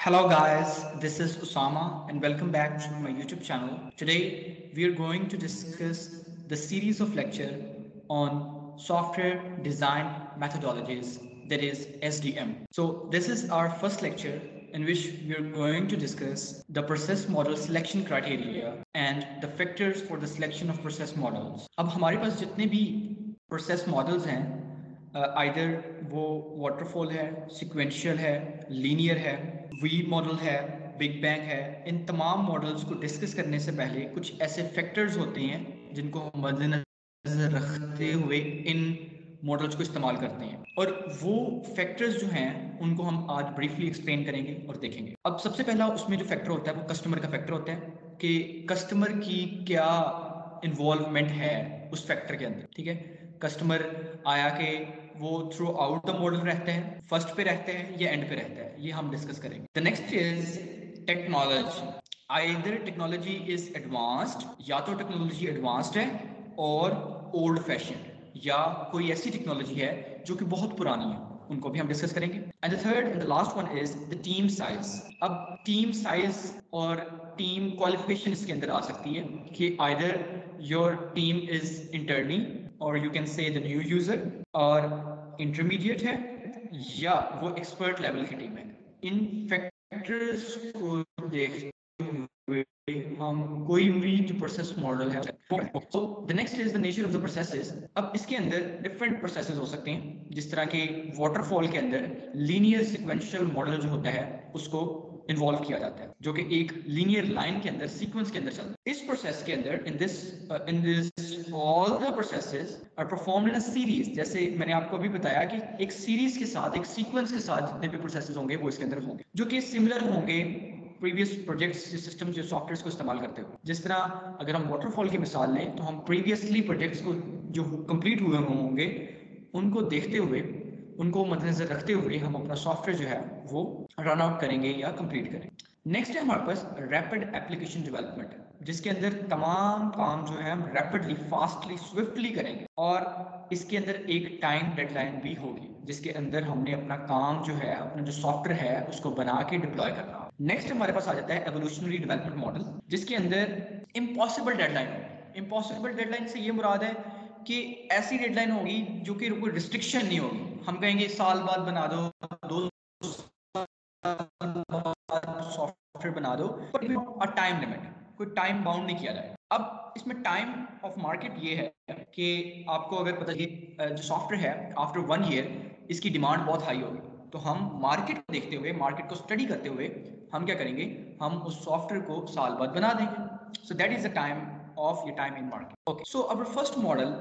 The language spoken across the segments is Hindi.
Hello guys, this is Usama and welcome back to my YouTube channel. Today we are going to discuss the series of lecture on software design methodologies, that is SDM. So this is our first lecture in which we are going to discuss the process model selection criteria and the factors for the selection of process models. अब हमारे पास जितने भी process models हैं आइदर वो वाटरफॉल है, सिक्वेंशियल है, लीनियर है, वी मॉडल है, बिग बैंग है, इन तमाम मॉडल्स को डिस्कस करने से पहले कुछ ऐसे फैक्टर्स होते हैं जिनको हम मद्देनजर रखते हुए इन मॉडल्स को इस्तेमाल करते हैं और वो फैक्टर्स जो हैं उनको हम आज ब्रीफली एक्सप्लेन करेंगे और देखेंगे। अब सबसे पहला उसमें जो फैक्टर होता है वो कस्टमर का फैक्टर होता है कि कस्टमर की क्या इन्वॉल्वमेंट है उस फैक्टर के अंदर। ठीक है, कस्टमर आया कि वो थ्रू आउट द मॉडल रहते हैं, फर्स्ट पे रहते हैं या एंड पे रहता है, ये हम डिस्कस करेंगे। The next is technology. Either technology is advanced, या तो टेक्नोलॉजी एडवांस्ड है और ओल्ड फैशन, या कोई ऐसी टेक्नोलॉजी है जो कि बहुत पुरानी है, उनको भी हम डिस्कस करेंगे। And the third and the last one is the team size. अब टीम साइज और टीम क्वालिफिकेशन इसके अंदर आ सकती है कि either your team is internee और you can say the new user, और इंटरमीडिएट है या वो एक्सपर्ट लेवल की टीम है। इन फैक्टर्स को देखते हुए हम कोई भी जो प्रोसेस मॉडल है। So the next is the nature of the processes. अब इसके अंदर डिफरेंट प्रोसेसेस हो सकते हैं, जिस तरह के वाटरफॉल के अंदर लीनियर सिक्वेंशियल मॉडल जो होता है उसको इन्वॉल्व किया जाता है, जो कि एक लीनियर लाइन के अंदर सीक्वेंस के अंदर चलता है। इस प्रोसेस के अंदर in this all the processes are performed in a series. जैसे मैंने आपको अभी बताया कि एक सीरीज के साथ, एक सीक्वेंस के साथ जितने भी प्रोसेसेस होंगे वो इसके अंदर होंगे, जो कि सिमिलर होंगे प्रीवियस प्रोजेक्ट्स, सिस्टम, जो सॉफ्टवेयर को इस्तेमाल करते हुए। जिस तरह अगर हम वाटरफॉल की मिसाल लें तो हम प्रीवियसली प्रोजेक्ट्स को जो कंप्लीट हुए होंगे उनको देखते हुए, उनको मद्देनजर रखते हुए हम अपना सॉफ्टवेयर जो है वो रन आउट करेंगे या कंप्लीट करेंगे। नेक्स्ट है हमारे पास रैपिड एप्लीकेशन डेवलपमेंट, जिसके अंदर तमाम काम जो है हम रैपिडली, फास्टली, स्विफ्टली करेंगे और इसके अंदर एक टाइम डेडलाइन भी होगी जिसके अंदर हमने अपना काम जो है, अपना जो सॉफ्टवेयर है उसको बना के डिप्लॉय करना। नेक्स्ट हमारे पास आ जाता है एवोल्यूशनरी डेवलपमेंट मॉडल, जिसके अंदर इम्पॉसिबल डेडलाइन होगी। इम्पॉसिबल डेडलाइन से ये मुराद है कि ऐसी डेडलाइन होगी जो कि कोई रिस्ट्रिक्शन नहीं होगी। हम कहेंगे साल बाद बना दो, 2 साल बाद सॉफ्टवेयर बना दो, और टाइम लिमिट, कोई टाइम बाउंड नहीं किया जाए। अब इसमें टाइम ऑफ मार्केट ये है कि आपको अगर पता चले जो सॉफ्टवेयर है आफ्टर 1 ईयर इसकी डिमांड बहुत हाई होगी, तो हम मार्केट को देखते हुए, मार्केट को स्टडी करते हुए हम क्या करेंगे, हम उस सॉफ्टवेयर को साल बाद बना देंगे। So that is the time of your time in market. Okay, so our first model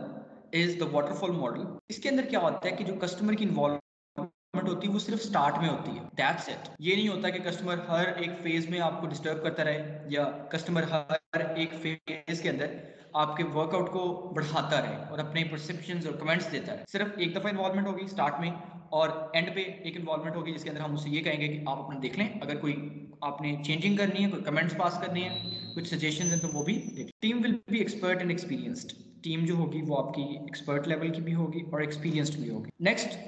is the waterfall model. इसके अंदर क्या होता है कि जो कस्टमर की इन्वॉल्वमेंट होती है वो सिर्फ स्टार्ट में होती है, दैट्स इट। ये नहीं होता कि कस्टमर हर एक फेज में आपको डिस्टर्ब करता रहे या कस्टमर हर एक फेज के अंदर आपके वर्कआउट को बढ़ाता रहे और अपने परसेप्शंस और कमेंट्स देता रहे। सिर्फ एक दफा इन्वॉल्वमेंट होगी स्टार्ट में, और एंड पे एक इन्वॉल्वमेंट होगी जिसके अंदर हम उससे ये कहेंगे कि आप अपना देख लें, अगर कोई आपने चेंजिंग करनी है, कोई कमेंट्स पास करनी है, कुछ सजेशन है तो वो भी देख। Team will be expert and experienced. Team जो होगी वो आपकी एक्सपर्ट लेवल की भी होगी और एक्सपीरियंस्ड भी होगी। नेक्स्ट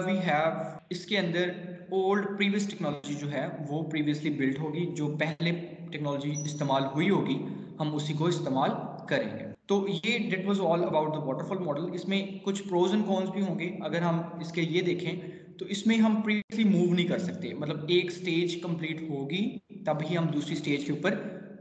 वी हैव, इसके अंदर ओल्ड प्रीवियस टेक्नोलॉजी जो है वो प्रीवियसली बिल्ड होगी, जो पहले टेक्नोलॉजी इस्तेमाल हुई होगी हम उसी को इस्तेमाल करेंगे। तो ये that was all about the waterfall model. इसमें कुछ प्रोज एंड कॉन्स भी होंगे। अगर हम इसके ये देखें तो इसमें हम प्रीवियसली मूव नहीं कर सकते, मतलब एक स्टेज कंप्लीट होगी तभी हम दूसरी स्टेज के ऊपर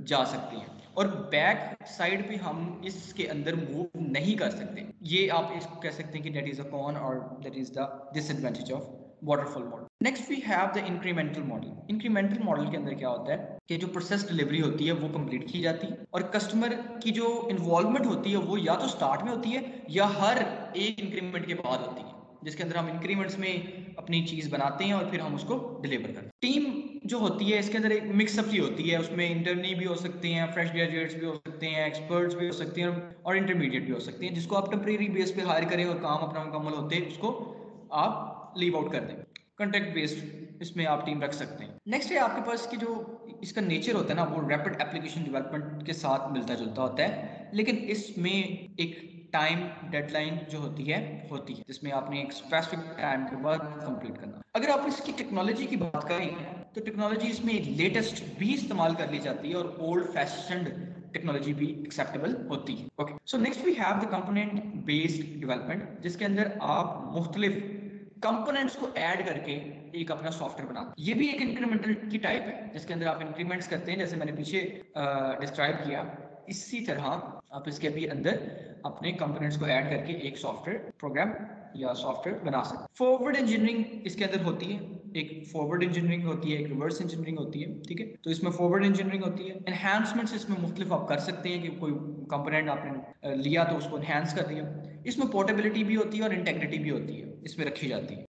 जा सकते हैं, और बैक साइड पे हम इसके अंदर मूव नहीं कर सकते। ये आप इसको कह सकते हैं कि दैट इज अ कॉन और that is the disadvantage of waterfall model. Next we have the incremental model. Incremental model के अंदर क्या होता है कि जो प्रोसेस डिलीवरी होती है वो कंप्लीट की जाती है और कस्टमर की जो इन्वॉल्वमेंट होती है वो या तो स्टार्ट में होती है या हर एक इंक्रीमेंट के बाद होती है, जिसके अंदर हम इंक्रीमेंट्स में अपनी चीज बनाते हैं और फिर हम उसको डिलीवर करते हैं। टीम जो होती है इसके अंदर एक मिक्सअप ही होती है, उसमें इंटर्नी भी हो सकते हैं, फ्रेश ग्रेजुएट्स भी हो सकते हैं, एक्सपर्ट्स भी हो सकते हैं और इंटरमीडिएट भी हो सकते हैं, जिसको आप टेम्परेरी बेस पे हायर करें और काम अपना मुकम्मल होते हैं उसको आप लीव आउट कर दें। कॉन्ट्रैक्ट बेस्ड इसमें आप टीम रख सकते हैं। नेक्स्ट है आपके पास की जो इसका नेचर होता है ना, वो रैपिड एप्लीकेशन डेवलपमेंट के साथ मिलता जुलता होता है, लेकिन इसमें एक टाइम डेडलाइन जो होती है जिसमें आपने एक स्पेसिफिक टाइम के बाद कंप्लीट करना। अगर आप इसकी टेक्नोलॉजी की बात करें तो टेक्नोलॉजी इसमें लेटेस्ट भी इस्तेमाल कर ली जाती है और ओल्ड फैशन्ड टेक्नोलॉजी भी एक्सेप्टेबल होती है। Okay, so next we have the component based development, जिसके अंदर आप मुख्तलिफ कंपोनेंट्स को ऐड करके एक अपना सॉफ्टवेयर बनाते हैं। ये भी एक इंक्रीमेंटल की टाइप है, जिसके अंदर आप इंक्रीमेंट्स करते हैं, जैसे मैंने पीछे डिस्क्राइब किया। इसी तरह आप इसके भी अंदर अपने कंपोनेंट्स को ऐड करके एक सॉफ्टवेयर प्रोग्राम या सॉफ्टवेयर बना सकते हैं। फॉरवर्ड इंजीनियरिंग इसके अंदर होती है, एक फॉरवर्ड इंजीनियरिंग होती है, एक रिवर्स इंजीनियरिंग होती है, ठीक है। तो इसमें फॉरवर्ड इंजीनियरिंग होती है। एनहांसमेंट्स इसमें मुख्तलिफ आप कर सकते हैं कि कोई कंपोनेंट आपने लिया तो उसको एनहांस कर दिया। इसमें पोर्टेबिलिटी भी होती है और इंटेग्रिटी भी होती है, इसमें रखी जाती है।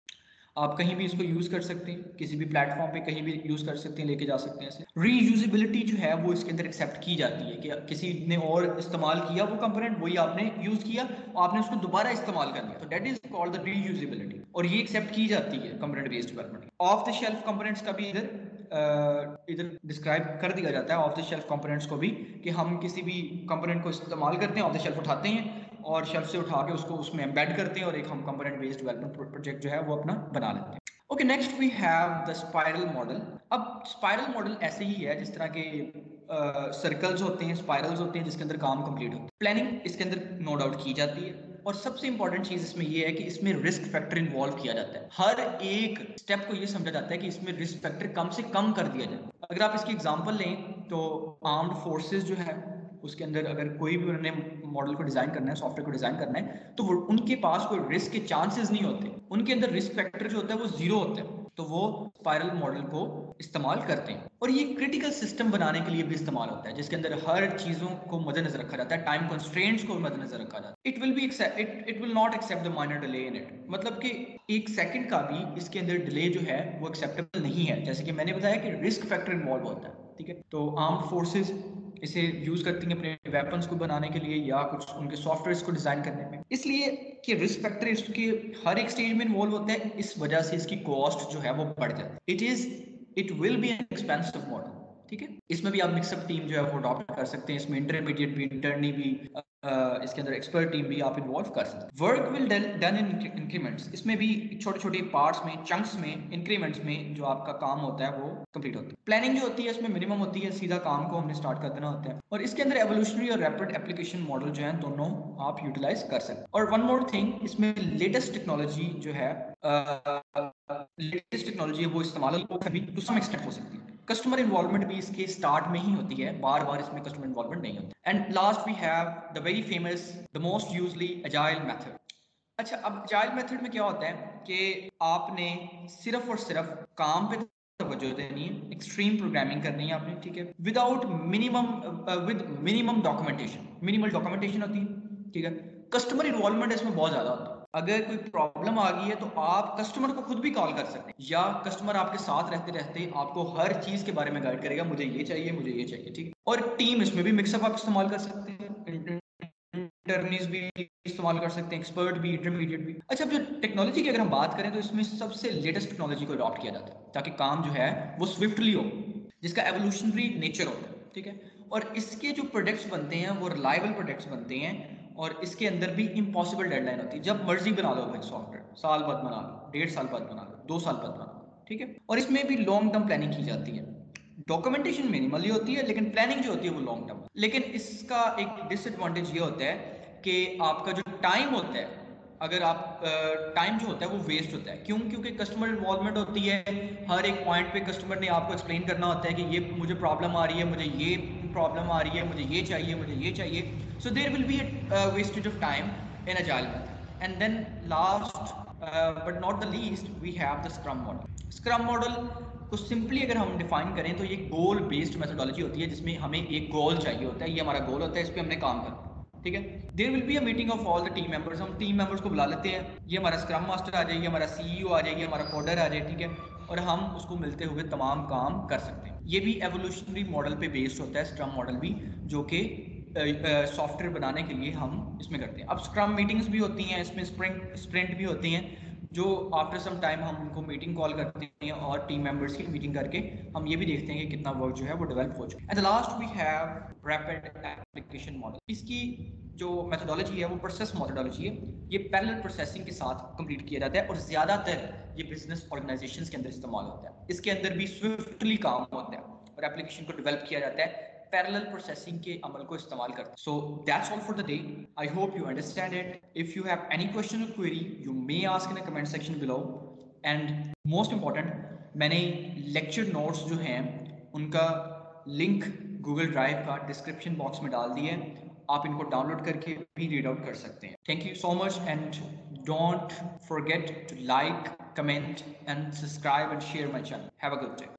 आप कहीं भी इसको यूज कर सकते हैं, किसी भी प्लेटफॉर्म पे कहीं भी यूज कर सकते हैं, लेके जा सकते हैं इसे। रीयूजेबिलिटी जो है वो इसके अंदर एक्सेप्ट की जाती है कि किसी ने और इस्तेमाल किया वो कंपोनेंट, वही आपने यूज किया और आपने उसको दोबारा इस्तेमाल कर लिया, तो that is called the reusability, और ये एक्सेप्ट की जाती है component based development. Of the shelf components का भी इधर डिस्क्राइब कर दिया जाता है, ऑफ द शेल्फ कंपोनेंट्स को भी, कि हम किसी भी कंपोनेंट को इस्तेमाल करते हैं, ऑफ द शेल्फ उठाते हैं और शेल्फ से उठा के उसको उसमें एम्बेड करते हैं और एक हम कंपोनेंट बेस्ड डेवलपमेंट प्रोजेक्ट जो है वो अपना बना लेते हैं। Okay, next we have the spiral model. अब स्पाइरल मॉडल ऐसे ही है जिस तरह के सर्कल्स होते हैं, स्पाइरल्स होते हैं, जिसके अंदर काम कंप्लीट होता है। प्लानिंग इसके अंदर नो डाउट की जाती है, और सबसे इंपॉर्टेंट चीज इसमें यह है कि इसमें रिस्क फैक्टर इन्वॉल्व किया जाता है। हर एक स्टेप को यह समझा जाता है कि इसमें रिस्क फैक्टर कम से कम कर दिया जाए। अगर आप इसकी एग्जांपल लें तो आर्म्ड फोर्सेस जो है उसके अंदर अगर कोई भी उन्होंने मॉडल को डिजाइन करना है, सॉफ्टवेयर को डिजाइन करना है, तो वो उनके पास कोई रिस्क के चांसेस नहीं होते, उनके अंदर रिस्क फैक्टर जो होता है वो जीरो होता है, तो वो स्पाइरल मॉडल को इस्तेमाल करते हैं। और ये क्रिटिकल सिस्टम बनाने के लिए भी इस्तेमाल होता है, जिसके अंदर हर चीजों को मद्देनजर रखा जाता है, टाइम कंस्ट्रेंट्स को मद्देनजर रखा जाता है। It will not accept the minor delay in it, मतलब कि एक सेकंड का भी इसके अंदर डिले जो है वो एक्सेप्टेबल नहीं है, जैसे कि मैंने बताया कि रिस्क फैक्टर इन्वॉल्व होता है, ठीक है। तो आर्म्ड फोर्सेस इसे यूज करती हैं अपने वेपन्स को बनाने के लिए या कुछ उनके सॉफ्टवेयर्स को डिजाइन करने में, इसलिए कि रिस्क फैक्टर इसके हर एक स्टेज में इन्वॉल्व होता है, इस वजह से इसकी कॉस्ट जो है वो बढ़ जाती है। It will be an expensive model, ठीक है। इसमें भी आप मिक्सअप टीम जो है वो अडॉप्ट कर सकते हैं, इसमें इंटरमीडिएट भी, इंटर्नी भी, इसके अंदर एक्सपर्ट टीम भी आप इन्वॉल्व कर सकते हैं। Work will done in increments, इसमें भी छोटे छोटे पार्ट्स में, चंक्स में, इंक्रीमेंट्स में जो आपका काम होता है वो कंप्लीट होता है। प्लानिंग जो होती है इसमें मिनिमम होती है, सीधा काम को हमने स्टार्ट कर देना होता है, और इसके अंदर एवोल्यूशनरी और रैपिड एप्लीकेशन मॉडल जो है दोनों आप यूटिलाइज कर सकते हैं। और वन मोर थिंग, इसमें लेटेस्ट टेक्नोलॉजी जो है वो इस्तेमाल टू सम एक्सटेंट हो सकती है। कस्टमर इन्वॉल्वमेंट भी इसके स्टार्ट में ही होती है, बार बार इसमें कस्टमर इन्वॉल्वमेंट नहीं होती। And last we have the very famous, the most usually agile method. अच्छा, अब एजाइल मेथड में क्या होता है कि आपने सिर्फ और सिर्फ काम पे तवज्जो देनी है, एक्सट्रीम प्रोग्रामिंग करनी है आपने, ठीक है, without minimum documentation. Minimal documentation होती है, ठीक है। कस्टमर इन्वॉल्वमेंट इसमें बहुत ज्यादा होता है। अगर कोई प्रॉब्लम आ गई है तो आप कस्टमर को खुद भी कॉल कर सकते हैं, या कस्टमर आपके साथ रहते रहते आपको हर चीज के बारे में गाइड करेगा, मुझे ये चाहिए, मुझे ये चाहिए, ठीक है। और टीम, इसमें भी मिक्सअप आप इस्तेमाल कर सकते हैं, इंटर्नीज भी इस्तेमाल कर सकते हैं, एक्सपर्ट भी, इंटरमीडिएट भी। अच्छा, जो टेक्नोलॉजी की अगर हम बात करें तो इसमें सबसे लेटेस्ट टेक्नोलॉजी को अडॉप्ट किया जाता है ताकि काम जो है वो स्विफ्टली हो, जिसका एवोल्यूशनरी नेचर होता है, ठीक है। और इसके जो प्रोडक्ट्स बनते हैं वो रिलायबल प्रोडक्ट्स बनते हैं, और इसके अंदर भी इम्पॉसिबल डेडलाइन होती है। जब मर्जी बना लो भाई सॉफ्टवेयर, साल बाद बना लो, 1.5 साल बाद बना लो, 2 साल बाद बना लो, ठीक है। और इसमें भी लॉन्ग टर्म प्लानिंग की जाती है। डॉक्यूमेंटेशन मिनिमली होती है, लेकिन प्लानिंग जो होती है वो लॉन्ग टर्म। लेकिन इसका एक डिसएडवांटेज ये होता है कि आपका जो टाइम होता है, अगर आप टाइम जो होता है वो वेस्ट होता है। क्यों? क्योंकि कस्टमर इन्वॉल्वमेंट होती है, हर एक पॉइंट पे कस्टमर ने आपको एक्सप्लेन करना होता है कि ये मुझे प्रॉब्लम आ रही है, मुझे ये प्रॉब्लम आ रही है, मुझे ये चाहिए, मुझे ये चाहिए। So there will be a wastage of time in agile method. And then last but not the least we have the scrum model. Scrum model को सिंपली अगर हम डिफाइन करें तो ये गोल बेस्ड मेथोडोलॉजी होती है, जिसमें हमें एक गोल चाहिए होता है, ये हमारा गोल होता है, इस पर हमने काम करना है, ठीक है। There will be a meeting of all the team members, हम टीम मेंबर्स को बुला लेते हैं, ये हमारा स्क्रम मास्टर आ जाए, ये हमारा सीईओ आ जाए, ये हमारा कोडर आ जाए, ठीक है, और हम उसको मिलते हुए तमाम काम कर सकते हैं। ये भी एवोल्यूशनरी मॉडल पे बेस्ड होता है स्क्रम मॉडल भी, जो कि सॉफ्टवेयर बनाने के लिए हम इसमें करते हैं। अब स्क्रम मीटिंग्स भी होती हैं, इसमें स्प्रिंट भी होती हैं, जो आफ्टर सम टाइम हम उनको मीटिंग कॉल करते हैं और टीम मेंबर्स की मीटिंग करके हम ये भी देखते हैं कि कितना वर्क जो है वो डेवलप हो चुका है। And the last we have rapid application model. इसकी जो मेथोडोलॉजी है वो प्रोसेस मेथोडोलॉजी है। ये पैरेलल प्रोसेसिंग के साथ कंप्लीट किया जाता है और ज़्यादातर ये बिजनेस ऑर्गेनाइजेशंस के अंदर इस्तेमाल होता है। इसके अंदर भी स्विफ्टली काम होता है और एप्लीकेशन को डेवलप किया जाता है पैरेलल प्रोसेसिंग के अमल को इस्तेमाल करते हैं। So that's all for the day. I hope you understand it. If you have any question और query you may ask in the comment section below. And most important, मैंने लेक्चर नोट्स जो हैं उनका लिंक गूगल ड्राइव का डिस्क्रिप्शन बॉक्स में डाल दिया है। आप इनको डाउनलोड करके भी रीड आउट कर सकते हैं। Thank you so much and don't forget to like, comment and subscribe and share my channel. Have a good day.